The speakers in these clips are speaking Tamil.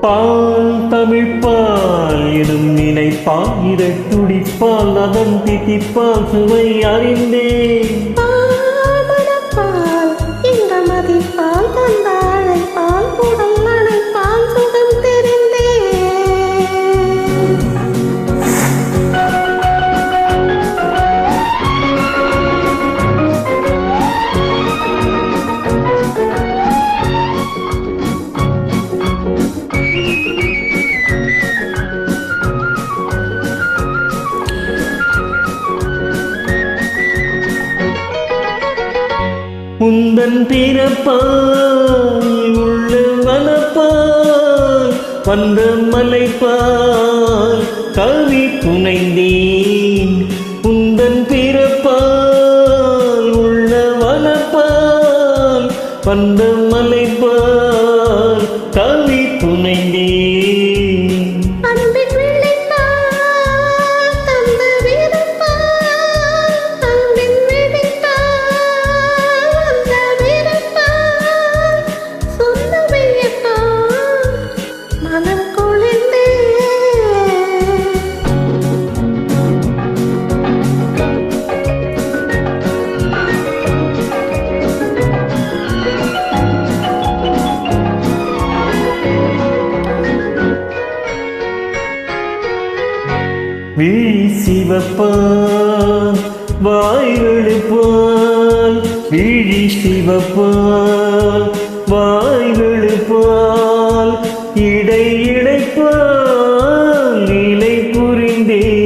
பால் தமிழ் பால் எனும் நினைப்பால் இதை துடிப்பால் அதன் தித்திப்பால் சுவை அறிந்தேன். பால் இந்த மதிப்பால் தந்தாழை பால் உடல் நனைப்பால் சுகம் தெரிந்தேன். உந்தன் பிறப்பால் உள்ள வனப்பால் வந்த மலைப்பால் கவி புனைந்தேன். உந்தன் பிறப்பால் உள்ள வனப்பால் வந்த மலைப்பால் கவி புனைந்தேன். விழி சிவப்பால் வாய் வெளுப்பால் விழி சிவப்பால் வாய் வெளுப்பால் இடை இடைப்பால் நிலை புரிந்தேன்.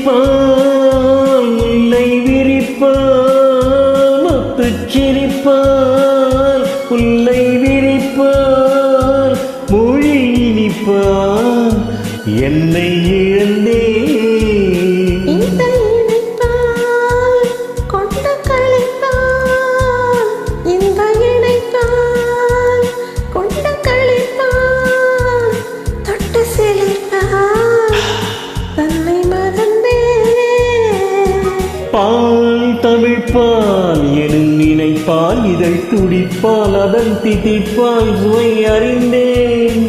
முத்துச்சிரிப்பால் முல்லை விரிப்பால் முத்துச்சிரிப்பால் முல்லை விரிப்பால் மொழி இனிப்பால் என்னை இழந்தே. பால் தமிழ் பால் எனும் நினைப்பால் இதை துடிப்பால் அதன் தித்திப்பால் சுவை அறிந்தேன்.